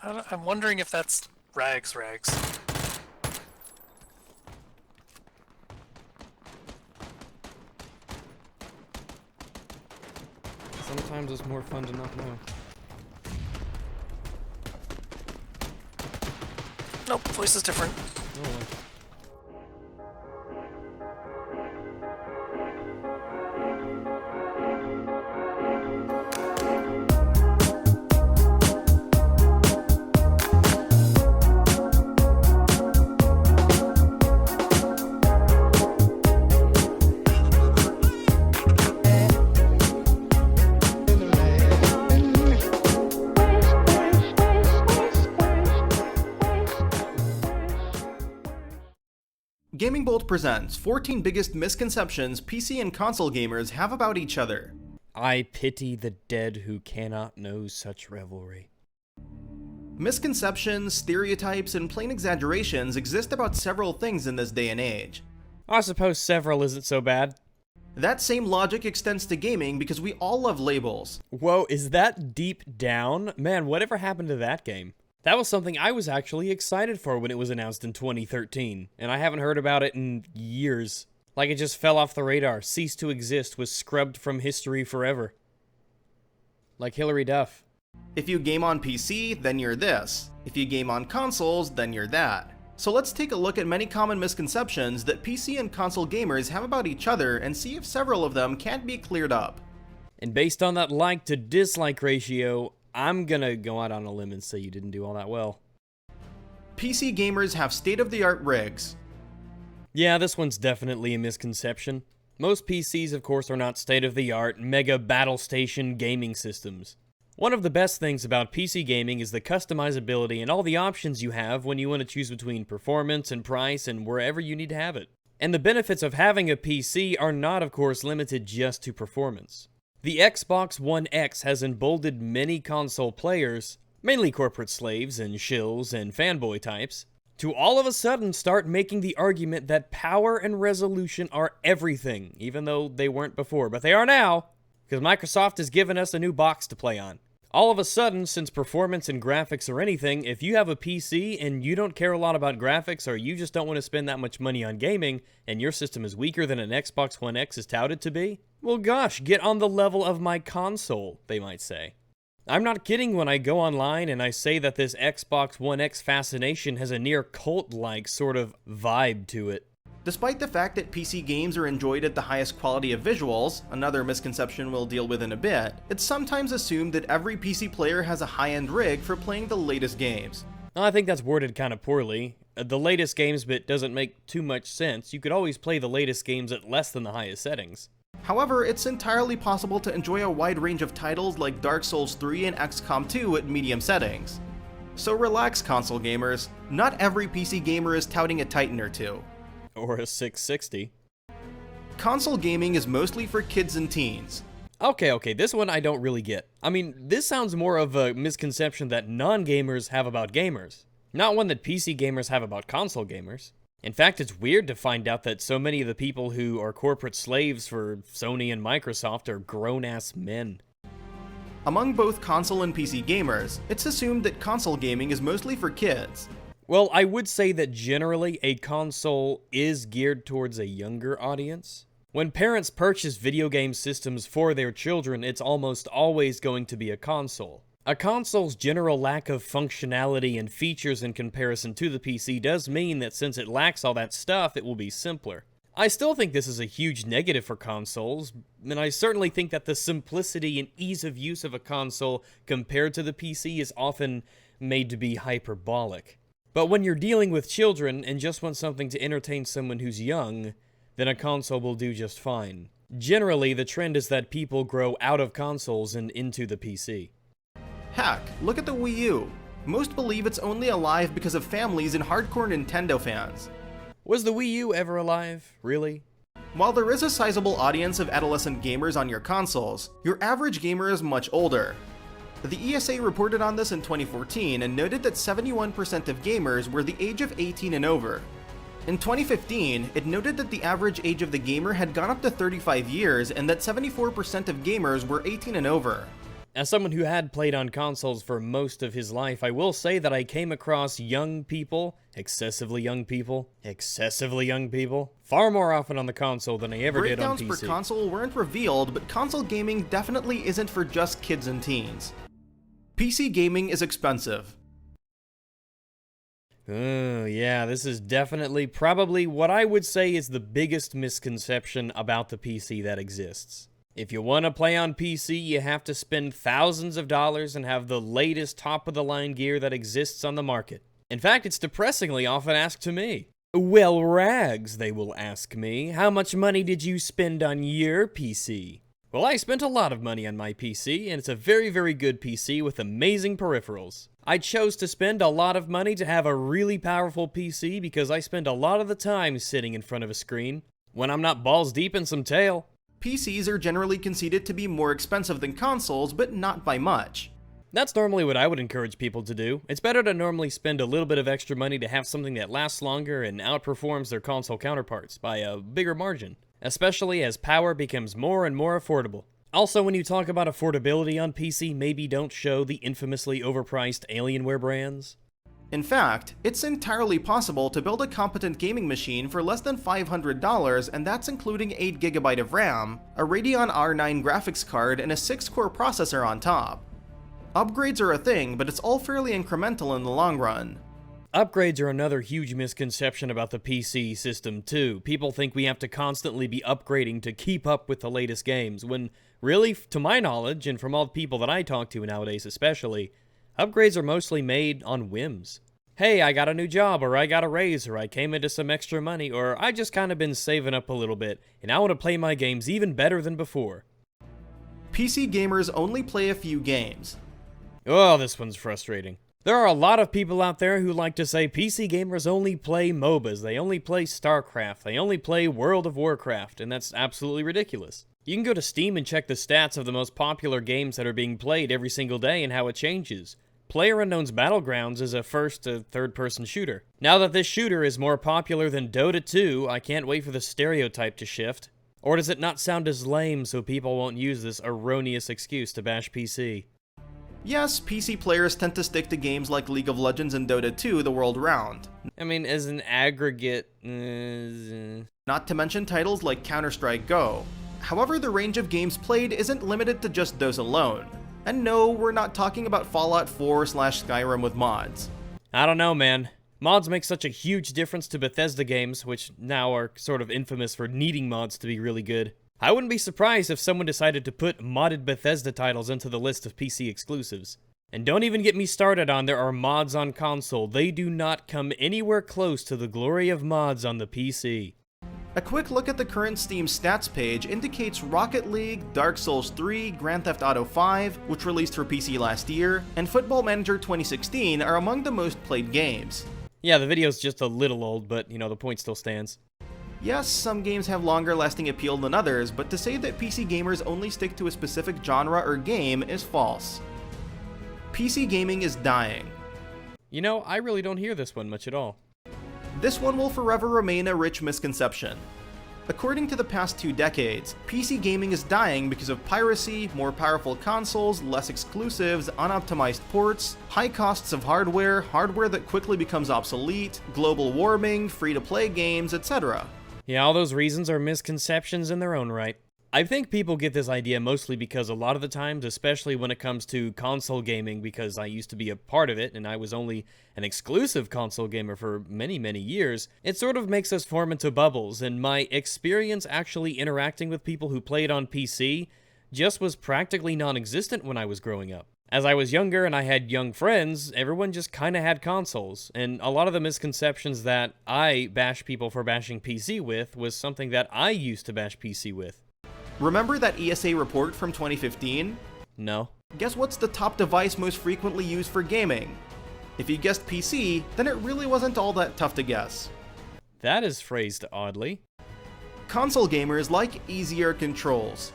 I'm wondering if that's rags. Sometimes it's more fun to not know. Nope, voice is different. Oh, GamingBolt presents 14 biggest misconceptions PC and console gamers have about each other. I pity the dead who cannot know such revelry. Misconceptions, stereotypes, and plain exaggerations exist about several things in this day and age. I suppose several isn't so bad. That same logic extends to gaming because we all love labels. Whoa, is that deep down? Man, whatever happened to that game? That was something I was actually excited for when it was announced in 2013, and I haven't heard about it in years. Like it just fell off the radar, ceased to exist, was scrubbed from history forever. Like Hillary Duff. If you game on PC, then you're this. If you game on consoles, then you're that. So let's take a look at many common misconceptions that PC and console gamers have about each other and see if several of them can't be cleared up. And based on that like to dislike ratio, I'm gonna go out on a limb and say you didn't do all that well. PC gamers have state-of-the-art rigs. Yeah, this one's definitely a misconception. Most PCs, of course, are not state-of-the-art, mega battle station gaming systems. One of the best things about PC gaming is the customizability and all the options you have when you want to choose between performance and price and wherever you need to have it. And the benefits of having a PC are not, of course, limited just to performance. The Xbox One X has emboldened many console players, mainly corporate slaves and shills and fanboy types, to all of a sudden start making the argument that power and resolution are everything, even though they weren't before, but they are now, because Microsoft has given us a new box to play on. All of a sudden, since performance and graphics are anything, if you have a PC and you don't care a lot about graphics or you just don't want to spend that much money on gaming and your system is weaker than an Xbox One X is touted to be, well gosh, get on the level of my console, they might say. I'm not kidding when I go online and I say that this Xbox One X fascination has a near cult-like sort of vibe to it. Despite the fact that PC games are enjoyed at the highest quality of visuals, another misconception we'll deal with in a bit, it's sometimes assumed that every PC player has a high-end rig for playing the latest games. I think that's worded kind of poorly. The latest games bit doesn't make too much sense. You could always play the latest games at less than the highest settings. However, it's entirely possible to enjoy a wide range of titles like Dark Souls 3 and XCOM 2 at medium settings. So relax, console gamers. Not every PC gamer is touting a Titan or two. Or a 660. Console gaming is mostly for kids and teens. Okay, this one I don't really get. I mean, this sounds more of a misconception that non-gamers have about gamers, not one that PC gamers have about console gamers. In fact, it's weird to find out that so many of the people who are corporate slaves for Sony and Microsoft are grown-ass men. Among both console and PC gamers, it's assumed that console gaming is mostly for kids. Well, I would say that generally a console is geared towards a younger audience. When parents purchase video game systems for their children, it's almost always going to be a console. A console's general lack of functionality and features in comparison to the PC does mean that since it lacks all that stuff, it will be simpler. I still think this is a huge negative for consoles, and I certainly think that the simplicity and ease of use of a console compared to the PC is often made to be hyperbolic. But when you're dealing with children and just want something to entertain someone who's young, then a console will do just fine. Generally, the trend is that people grow out of consoles and into the PC. Heck, look at the Wii U. Most believe it's only alive because of families and hardcore Nintendo fans. Was the Wii U ever alive? Really? While there is a sizable audience of adolescent gamers on your consoles, your average gamer is much older. The ESA reported on this in 2014 and noted that 71% of gamers were the age of 18 and over. In 2015, it noted that the average age of the gamer had gone up to 35 years and that 74% of gamers were 18 and over. As someone who had played on consoles for most of his life, I will say that I came across young people, excessively young people, far more often on the console than I ever did on PC. Breakdowns for console weren't revealed, but console gaming definitely isn't for just kids and teens. PC gaming is expensive. Oh, yeah, this is definitely probably what I would say is the biggest misconception about the PC that exists. If you want to play on PC, you have to spend thousands of dollars and have the latest top-of-the-line gear that exists on the market. In fact, it's depressingly often asked to me. Well, Rags, they will ask me, how much money did you spend on your PC? Well, I spent a lot of money on my PC, and it's a very, very good PC with amazing peripherals. I chose to spend a lot of money to have a really powerful PC because I spend a lot of the time sitting in front of a screen when I'm not balls deep in some tail. PCs are generally conceded to be more expensive than consoles, but not by much. That's normally what I would encourage people to do. It's better to normally spend a little bit of extra money to have something that lasts longer and outperforms their console counterparts by a bigger margin, especially as power becomes more and more affordable. Also, when you talk about affordability on PC, maybe don't show the infamously overpriced Alienware brands. In fact, it's entirely possible to build a competent gaming machine for less than $500, and that's including 8GB of RAM, a Radeon R9 graphics card, and a 6-core processor on top. Upgrades are a thing, but it's all fairly incremental in the long run. Upgrades are another huge misconception about the PC system too. People think we have to constantly be upgrading to keep up with the latest games, when really, to my knowledge, and from all the people that I talk to nowadays especially, upgrades are mostly made on whims. Hey, I got a new job, or I got a raise, or I came into some extra money, or I just kind of been saving up a little bit, and I want to play my games even better than before. PC gamers only play a few games. Oh, this one's frustrating. There are a lot of people out there who like to say PC gamers only play MOBAs, they only play StarCraft, they only play World of Warcraft, and that's absolutely ridiculous. You can go to Steam and check the stats of the most popular games that are being played every single day and how it changes. PlayerUnknown's Battlegrounds is a first to third-person shooter. Now that this shooter is more popular than Dota 2, I can't wait for the stereotype to shift. Or does it not sound as lame so people won't use this erroneous excuse to bash PC? Yes, PC players tend to stick to games like League of Legends and Dota 2 the world round. I mean, as an aggregate... Not to mention titles like Counter-Strike Go. However, the range of games played isn't limited to just those alone. And no, we're not talking about Fallout 4/Skyrim with mods. I don't know, man. Mods make such a huge difference to Bethesda games, which now are sort of infamous for needing mods to be really good. I wouldn't be surprised if someone decided to put modded Bethesda titles into the list of PC exclusives. And don't even get me started on there are mods on console. They do not come anywhere close to the glory of mods on the PC. A quick look at the current Steam stats page indicates Rocket League, Dark Souls 3, Grand Theft Auto 5, which released for PC last year, and Football Manager 2016 are among the most played games. Yeah, the video's just a little old, but, you know, the point still stands. Yes, some games have longer lasting appeal than others, but to say that PC gamers only stick to a specific genre or game is false. PC gaming is dying. You know, I really don't hear this one much at all. This one will forever remain a rich misconception. According to the past 2 decades, PC gaming is dying because of piracy, more powerful consoles, less exclusives, unoptimized ports, high costs of hardware, hardware that quickly becomes obsolete, global warming, free-to-play games, etc. Yeah, all those reasons are misconceptions in their own right. I think people get this idea mostly because a lot of the times, especially when it comes to console gaming, because I used to be a part of it and I was only an exclusive console gamer for many, many years, it sort of makes us form into bubbles, and my experience actually interacting with people who played on PC just was practically non-existent when I was growing up. As I was younger and I had young friends, everyone just kinda had consoles, and a lot of the misconceptions that I bash people for bashing PC with was something that I used to bash PC with. Remember that ESA report from 2015? No. Guess what's the top device most frequently used for gaming? If you guessed PC, then it really wasn't all that tough to guess. That is phrased oddly. Console gamers like easier controls.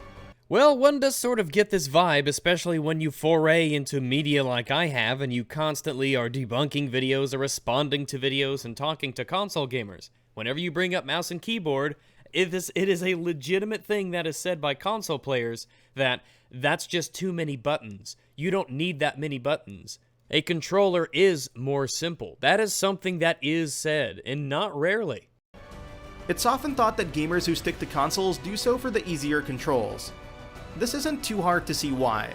Well, one does sort of get this vibe, especially when you foray into media like I have, and you constantly are debunking videos or responding to videos and talking to console gamers. Whenever you bring up mouse and keyboard, it is a legitimate thing that is said by console players that that's just too many buttons. You don't need that many buttons. A controller is more simple. That is something that is said, and not rarely. It's often thought that gamers who stick to consoles do so for the easier controls. This isn't too hard to see why.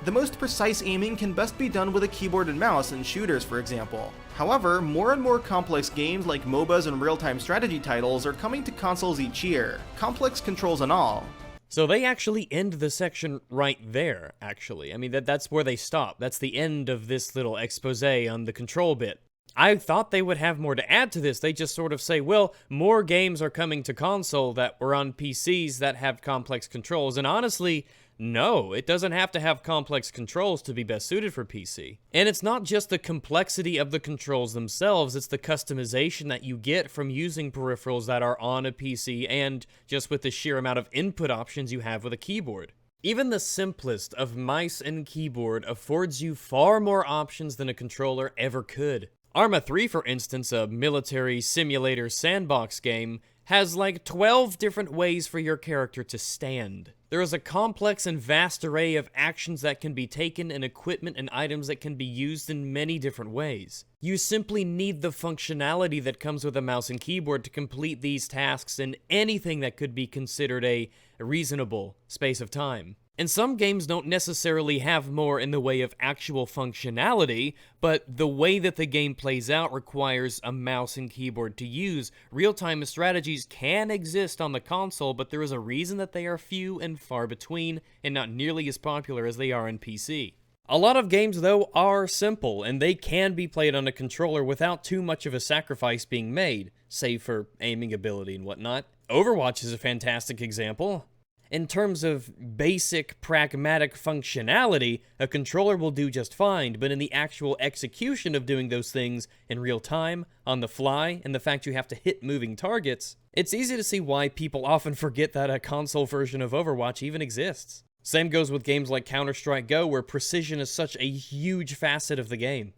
The most precise aiming can best be done with a keyboard and mouse in shooters, for example. However, more and more complex games like MOBAs and real-time strategy titles are coming to consoles each year, complex controls and all. So they actually end the section right there, actually. I mean, that's where they stop. That's the end of this little expose on the control bit. I thought they would have more to add to this. They just sort of say, well, more games are coming to console that were on PCs that have complex controls, and honestly, no, it doesn't have to have complex controls to be best suited for PC. And it's not just the complexity of the controls themselves, it's the customization that you get from using peripherals that are on a PC and just with the sheer amount of input options you have with a keyboard. Even the simplest of mice and keyboard affords you far more options than a controller ever could. Arma 3, for instance, a military simulator sandbox game, has like 12 different ways for your character to stand. There is a complex and vast array of actions that can be taken and equipment and items that can be used in many different ways. You simply need the functionality that comes with a mouse and keyboard to complete these tasks in anything that could be considered a reasonable space of time. And some games don't necessarily have more in the way of actual functionality, but the way that the game plays out requires a mouse and keyboard to use. Real-time strategies can exist on the console, but there is a reason that they are few and far between, and not nearly as popular as they are on PC. A lot of games, though, are simple, and they can be played on a controller without too much of a sacrifice being made, save for aiming ability and whatnot. Overwatch is a fantastic example. In terms of basic, pragmatic functionality, a controller will do just fine, but in the actual execution of doing those things in real time, on the fly, and the fact you have to hit moving targets, it's easy to see why people often forget that a console version of Overwatch even exists. Same goes with games like Counter-Strike Go, where precision is such a huge facet of the game.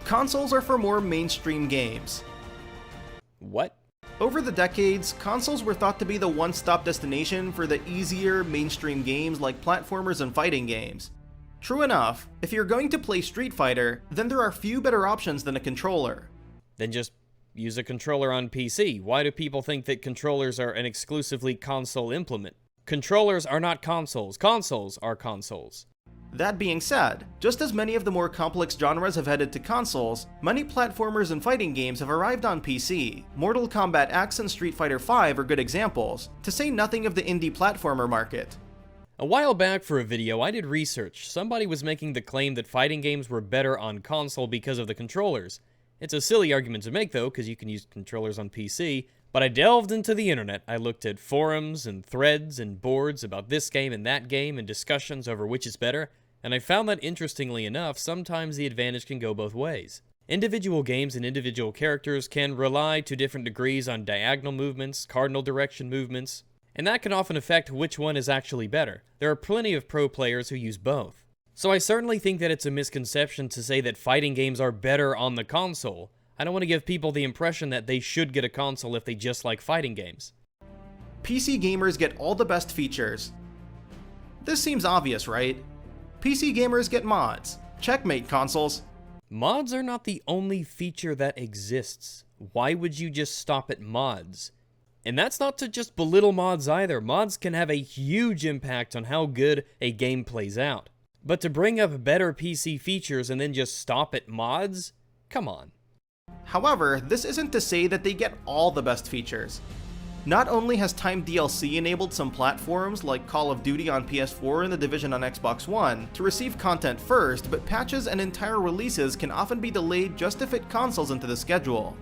Consoles are for more mainstream games. What? Over the decades, consoles were thought to be the one-stop destination for the easier, mainstream games like platformers and fighting games. True enough, if you're going to play Street Fighter, then there are few better options than a controller. Then just use a controller on PC. Why do people think that controllers are an exclusively console implement? Controllers are not consoles. Consoles are consoles. That being said, just as many of the more complex genres have headed to consoles, many platformers and fighting games have arrived on PC. Mortal Kombat X and Street Fighter V are good examples, to say nothing of the indie platformer market. A while back for a video, I did research. Somebody was making the claim that fighting games were better on console because of the controllers. It's a silly argument to make though, because you can use controllers on PC, but I delved into the internet. I looked at forums and threads and boards about this game and that game and discussions over which is better, and I found that interestingly enough, sometimes the advantage can go both ways. Individual games and individual characters can rely to different degrees on diagonal movements, cardinal direction movements, and that can often affect which one is actually better. There are plenty of pro players who use both. So I certainly think that it's a misconception to say that fighting games are better on the console. I don't want to give people the impression that they should get a console if they just like fighting games. PC gamers get all the best features. This seems obvious, right? PC gamers get mods. Checkmate, consoles. Mods are not the only feature that exists. Why would you just stop at mods? And that's not to just belittle mods either. Mods can have a huge impact on how good a game plays out. But to bring up better PC features and then just stop at mods? Come on. However, this isn't to say that they get all the best features. Not only has timed DLC enabled some platforms like Call of Duty on PS4 and The Division on Xbox One to receive content first, but patches and entire releases can often be delayed just to fit consoles into the schedule.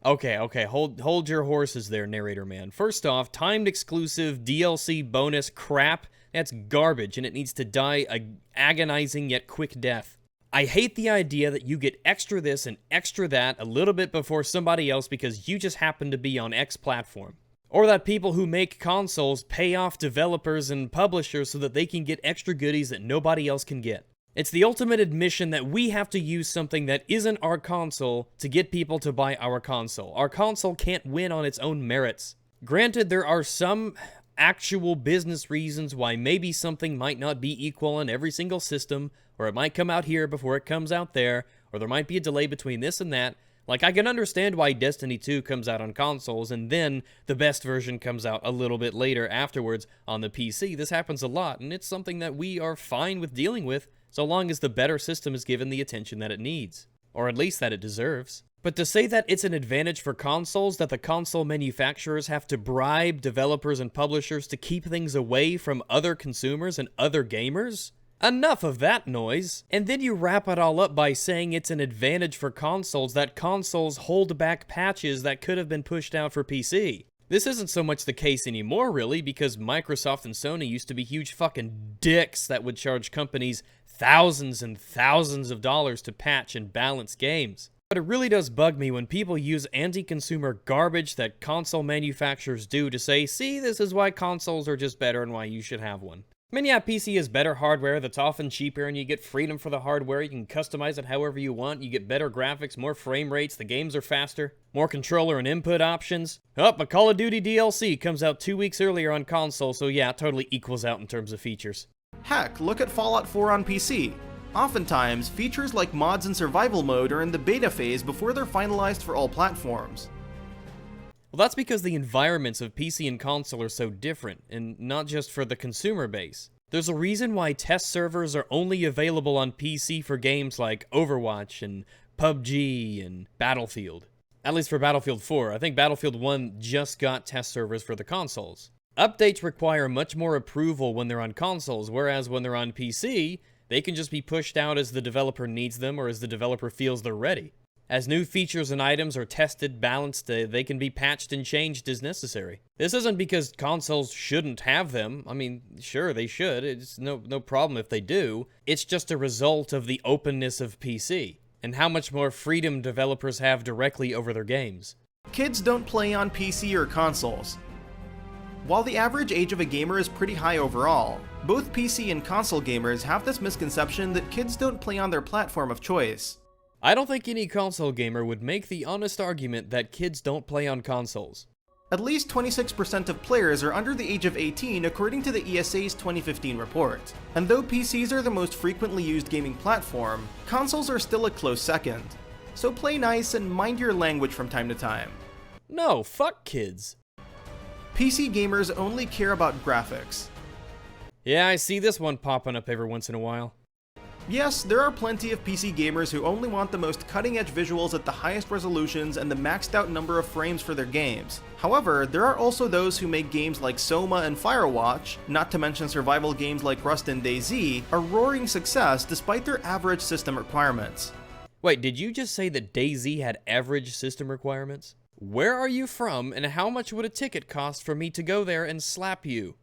Okay, hold your horses there, narrator man. First off, timed exclusive DLC bonus crap, that's garbage and it needs to die a agonizing yet quick death. I hate the idea that you get extra this and extra that a little bit before somebody else because you just happen to be on X platform. Or that people who make consoles pay off developers and publishers so that they can get extra goodies that nobody else can get. It's the ultimate admission that we have to use something that isn't our console to get people to buy our console. Our console can't win on its own merits. Granted, there are some actual business reasons why maybe something might not be equal on every single system, or it might come out here before it comes out there, or there might be a delay between this and that. Like, I can understand why Destiny 2 comes out on consoles, and then the best version comes out a little bit later afterwards on the PC. This happens a lot, and it's something that we are fine with dealing with, so long as the better system is given the attention that it needs. Or at least that it deserves. But to say that it's an advantage for consoles that the console manufacturers have to bribe developers and publishers to keep things away from other consumers and other gamers? Enough of that noise. And then you wrap it all up by saying it's an advantage for consoles that consoles hold back patches that could have been pushed out for PC. This isn't so much the case anymore, really, because Microsoft and Sony used to be huge fucking dicks that would charge companies thousands and thousands of dollars to patch and balance games. But it really does bug me when people use anti-consumer garbage that console manufacturers do to say, see, this is why consoles are just better and why you should have one. I mean, yeah, PC is better hardware that's often cheaper, and you get freedom for the hardware. You can customize it however you want. You get better graphics, more frame rates, the games are faster, more controller and input options. Oh, but Call of Duty DLC comes out 2 weeks earlier on console, so yeah, it totally equals out in terms of features. Heck, look at Fallout 4 on PC. Oftentimes, features like mods and survival mode are in the beta phase before they're finalized for all platforms. Well, that's because the environments of PC and console are so different, and not just for the consumer base. There's a reason why test servers are only available on PC for games like Overwatch and PUBG and Battlefield. At least for Battlefield 4. I think Battlefield 1 just got test servers for the consoles. Updates require much more approval when they're on consoles, whereas when they're on PC, they can just be pushed out as the developer needs them or as the developer feels they're ready. As new features and items are tested, balanced, they can be patched and changed as necessary. This isn't because consoles shouldn't have them. I mean, sure, they should. It's no problem if they do. It's just a result of the openness of PC, and how much more freedom developers have directly over their games. Kids don't play on PC or consoles. While the average age of a gamer is pretty high overall, both PC and console gamers have this misconception that kids don't play on their platform of choice. I don't think any console gamer would make the honest argument that kids don't play on consoles. At least 26% of players are under the age of 18 according to the ESA's 2015 report. And though PCs are the most frequently used gaming platform, consoles are still a close second. So play nice and mind your language from time to time. No, fuck kids. PC gamers only care about graphics. Yeah, I see this one popping up every once in a while. Yes, there are plenty of PC gamers who only want the most cutting-edge visuals at the highest resolutions and the maxed out number of frames for their games. However, there are also those who make games like Soma and Firewatch, not to mention survival games like Rust and DayZ, a roaring success despite their average system requirements. Wait, did you just say that DayZ had average system requirements? Where are you from, and how much would a ticket cost for me to go there and slap you?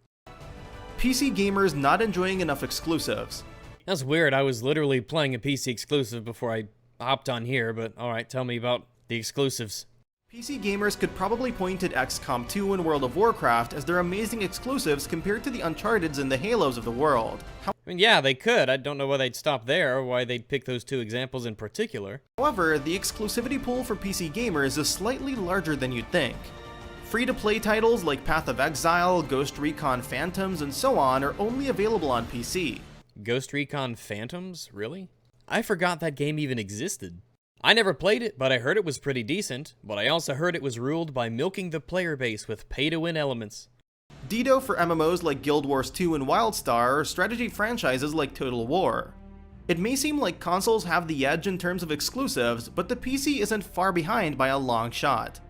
PC gamers not enjoying enough exclusives. That's weird, I was literally playing a PC exclusive before I hopped on here, but alright, tell me about the exclusives. PC gamers could probably point at XCOM 2 and World of Warcraft as their amazing exclusives compared to the Uncharted's and the Halos of the world. I mean, yeah, they could. I don't know why they'd stop there, or why they'd pick those two examples in particular. However, the exclusivity pool for PC gamers is slightly larger than you'd think. Free-to-play titles like Path of Exile, Ghost Recon Phantoms, and so on are only available on PC. Ghost Recon Phantoms? Really? I forgot that game even existed. I never played it, but I heard it was pretty decent, but I also heard it was ruled by milking the player base with pay-to-win elements. Ditto for MMOs like Guild Wars 2 and WildStar, or strategy franchises like Total War. It may seem like consoles have the edge in terms of exclusives, but the PC isn't far behind by a long shot.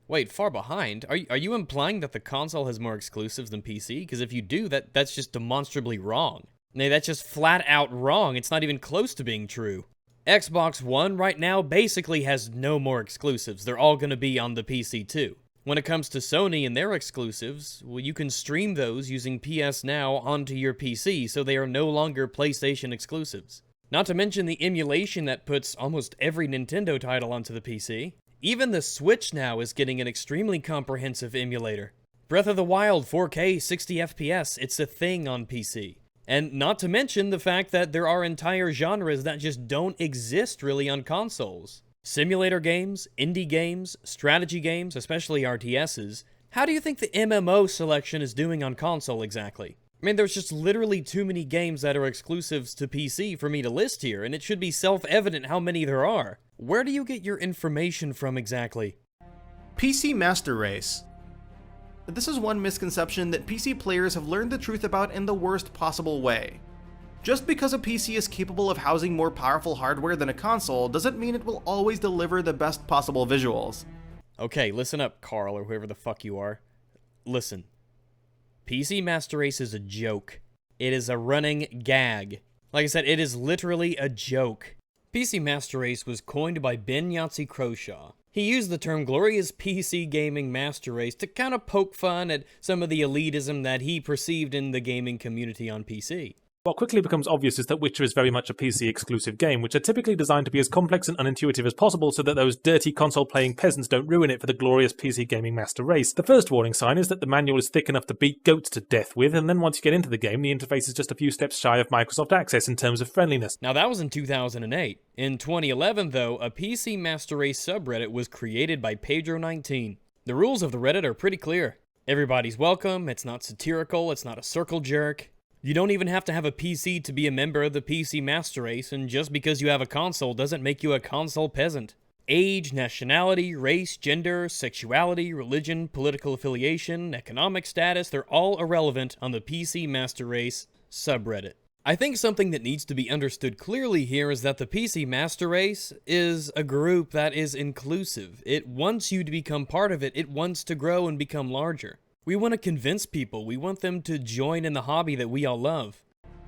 Wait, far behind? Are you implying that the console has more exclusives than PC? Because if you do, that's just demonstrably wrong. Nay, that's just flat out wrong. It's not even close to being true. Xbox One right now basically has no more exclusives. They're all going to be on the PC too. When it comes to Sony and their exclusives, well, you can stream those using PS Now onto your PC, so they are no longer PlayStation exclusives. Not to mention the emulation that puts almost every Nintendo title onto the PC. Even the Switch now is getting an extremely comprehensive emulator. Breath of the Wild 4K 60 FPS, it's a thing on PC. And not to mention the fact that there are entire genres that just don't exist really on consoles. Simulator games, indie games, strategy games, especially RTSs, How do you think the MMO selection is doing on console exactly? I mean, there's just literally too many games that are exclusives to PC for me to list here, and it should be self-evident how many there are. Where do you get your information from exactly? PC Master Race. This is one misconception that PC players have learned the truth about in the worst possible way. Just because a PC is capable of housing more powerful hardware than a console doesn't mean it will always deliver the best possible visuals. Okay, listen up, Carl, or whoever the fuck you are. Listen. PC Master Race is a joke. It is a running gag. Like I said, it is literally a joke. PC Master Race was coined by Ben Yahtzee Croshaw. He used the term glorious PC gaming master race to kind of poke fun at some of the elitism that he perceived in the gaming community on PC. What quickly becomes obvious is that Witcher is very much a PC-exclusive game, which are typically designed to be as complex and unintuitive as possible so that those dirty console-playing peasants don't ruin it for the glorious PC gaming master race. The first warning sign is that the manual is thick enough to beat goats to death with, and then once you get into the game, the interface is just a few steps shy of Microsoft Access in terms of friendliness. Now that was in 2008. In 2011, though, a PC Master Race subreddit was created by Pedro19. The rules of the Reddit are pretty clear. Everybody's welcome, it's not satirical, it's not a circle jerk. You don't even have to have a PC to be a member of the PC Master Race, and just because you have a console doesn't make you a console peasant. Age, nationality, race, gender, sexuality, religion, political affiliation, economic status, they're all irrelevant on the PC Master Race subreddit. I think something that needs to be understood clearly here is that the PC Master Race is a group that is inclusive. It wants you to become part of it, it wants to grow and become larger. We want to convince people, we want them to join in the hobby that we all love.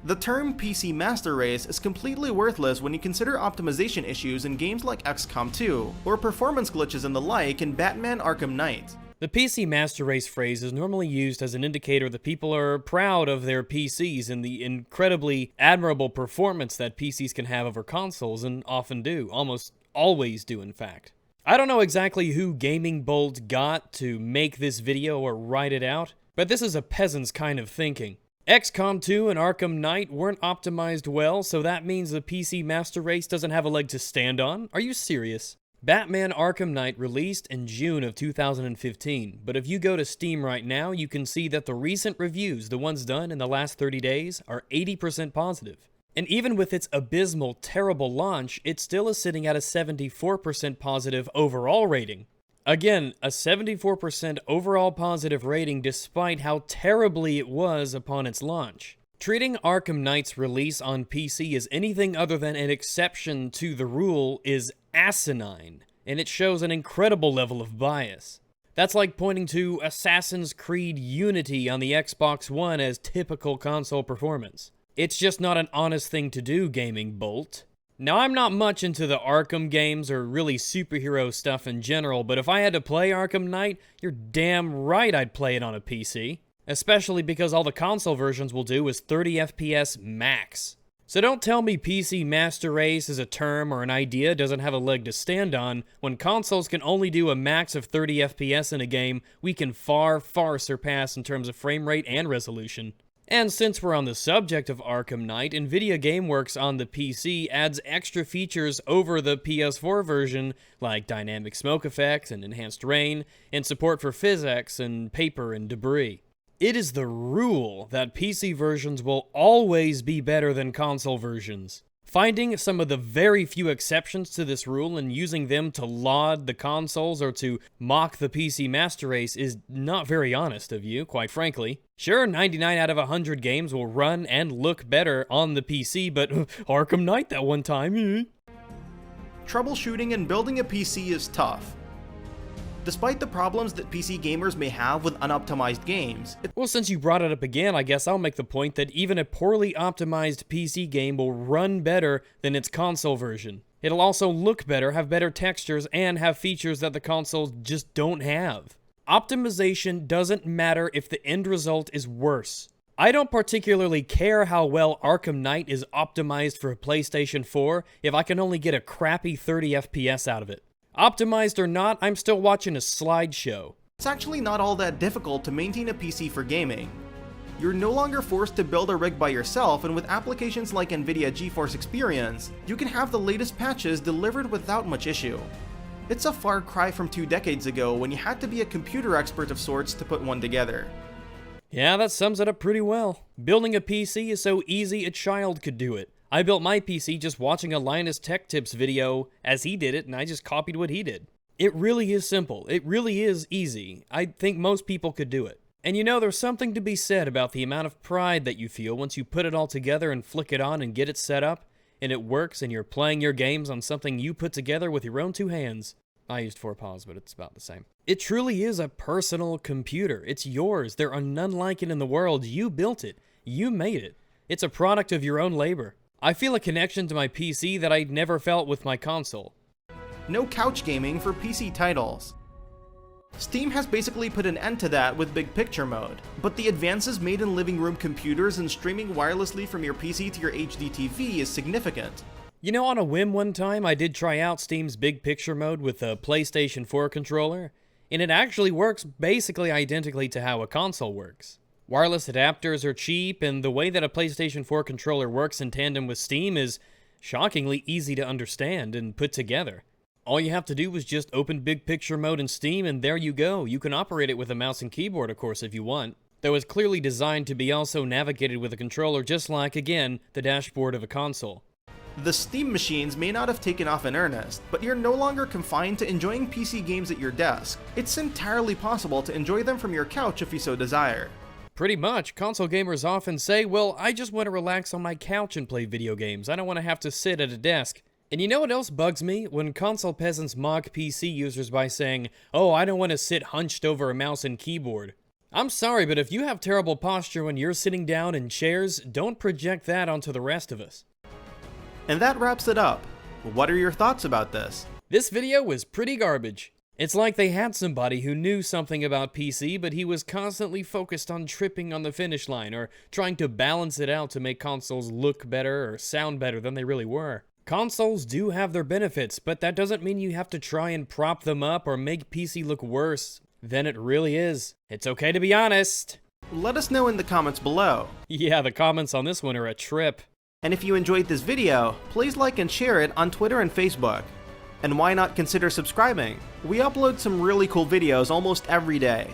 The term PC Master Race is completely worthless when you consider optimization issues in games like XCOM 2, or performance glitches and the like in Batman Arkham Knight. The PC Master Race phrase is normally used as an indicator that people are proud of their PCs and the incredibly admirable performance that PCs can have over consoles, and often do, almost always do in fact. I don't know exactly who GamingBolt got to make this video or write it out, but this is a peasant's kind of thinking. XCOM 2 and Arkham Knight weren't optimized well, so that means the PC Master Race doesn't have a leg to stand on? Are you serious? Batman Arkham Knight released in June of 2015, but if you go to Steam right now, you can see that the recent reviews, the ones done in the last 30 days, are 80% positive. And even with its abysmal, terrible launch, it still is sitting at a 74% positive overall rating. Again, a 74% overall positive rating despite how terribly it was upon its launch. Treating Arkham Knight's release on PC as anything other than an exception to the rule is asinine, and it shows an incredible level of bias. That's like pointing to Assassin's Creed Unity on the Xbox One as typical console performance. It's just not an honest thing to do, GamingBolt. Now, I'm not much into the Arkham games or really superhero stuff in general, but if I had to play Arkham Knight, you're damn right I'd play it on a PC. Especially because all the console versions will do is 30 FPS max. So don't tell me PC Master Race is a term or an idea doesn't have a leg to stand on. When consoles can only do a max of 30 FPS in a game, we can far, far surpass in terms of frame rate and resolution. And since we're on the subject of Arkham Knight, NVIDIA GameWorks on the PC adds extra features over the PS4 version, like dynamic smoke effects and enhanced rain, and support for physics and paper and debris. It is the rule that PC versions will always be better than console versions. Finding some of the very few exceptions to this rule and using them to laud the consoles or to mock the PC Master Race is not very honest of you, quite frankly. Sure, 99 out of 100 games will run and look better on the PC, but Arkham Knight that one time. Troubleshooting and building a PC is tough. Despite the problems that PC gamers may have with unoptimized games, Well, since you brought it up again, I guess I'll make the point that even a poorly optimized PC game will run better than its console version. It'll also look better, have better textures, and have features that the consoles just don't have. Optimization doesn't matter if the end result is worse. I don't particularly care how well Arkham Knight is optimized for a PlayStation 4 if I can only get a crappy 30 FPS out of it. Optimized or not, I'm still watching a slideshow. it's actually not all that difficult to maintain a PC for gaming. You're no longer forced to build a rig by yourself, and with applications like NVIDIA GeForce Experience, you can have the latest patches delivered without much issue. It's a far cry from 2 decades ago when you had to be a computer expert of sorts to put one together. Yeah, that sums it up pretty well. Building a PC is so easy a child could do it. I built my PC just watching a Linus Tech Tips video as he did it, and I just copied what he did. It really is simple. It really is easy. I think most people could do it. And you know, there's something to be said about the amount of pride that you feel once you put it all together and flick it on and get it set up, and it works and you're playing your games on something you put together with your own 2 hands. I used 4 paws, but it's about the same. It truly is a personal computer. It's yours. There are none like it in the world. You built it. You made it. It's a product of your own labor. I feel a connection to my PC that I never felt with my console. No couch gaming for PC titles. Steam has basically put an end to that with Big Picture mode, but the advances made in living room computers and streaming wirelessly from your PC to your HD TV is significant. You know, on a whim one time, I did try out Steam's Big Picture mode with a PlayStation 4 controller, and it actually works basically identically to how a console works. Wireless adapters are cheap, and the way that a PlayStation 4 controller works in tandem with Steam is shockingly easy to understand and put together. All you have to do is just open Big Picture mode in Steam, and there you go. You can operate it with a mouse and keyboard, of course, if you want, though it's clearly designed to be also navigated with a controller just like, again, the dashboard of a console. The Steam machines may not have taken off in earnest, but you're no longer confined to enjoying PC games at your desk. It's entirely possible to enjoy them from your couch if you so desire. Pretty much. Console gamers often say, well, I just want to relax on my couch and play video games. I don't want to have to sit at a desk. And you know what else bugs me? When console peasants mock PC users by saying, oh, I don't want to sit hunched over a mouse and keyboard. I'm sorry, but if you have terrible posture when you're sitting down in chairs, don't project that onto the rest of us. And that wraps it up. What are your thoughts about this? This video was pretty garbage. It's like they had somebody who knew something about PC, but he was constantly focused on tripping on the finish line or trying to balance it out to make consoles look better or sound better than they really were. Consoles do have their benefits, but that doesn't mean you have to try and prop them up or make PC look worse than it really is. It's okay to be honest. Let us know in the comments below. Yeah, the comments on this one are a trip. And if you enjoyed this video, please like and share it on Twitter and Facebook. And why not consider subscribing? We upload some really cool videos almost every day.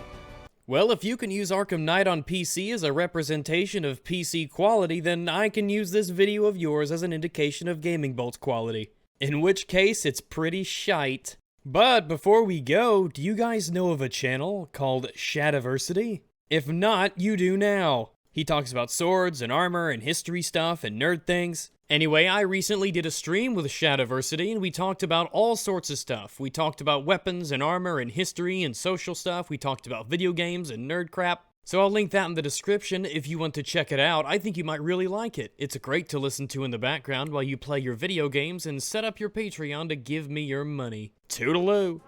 Well, if you can use Arkham Knight on PC as a representation of PC quality, then I can use this video of yours as an indication of GamingBolt's quality. In which case, it's pretty shite. But before we go, do you guys know of a channel called Shadiversity? If not, you do now. He talks about swords and armor and history stuff and nerd things. Anyway, I recently did a stream with Shadiversity and we talked about all sorts of stuff. We talked about weapons and armor and history and social stuff. We talked about video games and nerd crap. So I'll link that in the description if you want to check it out. I think you might really like it. It's great to listen to in the background while you play your video games and set up your Patreon to give me your money. Toodaloo!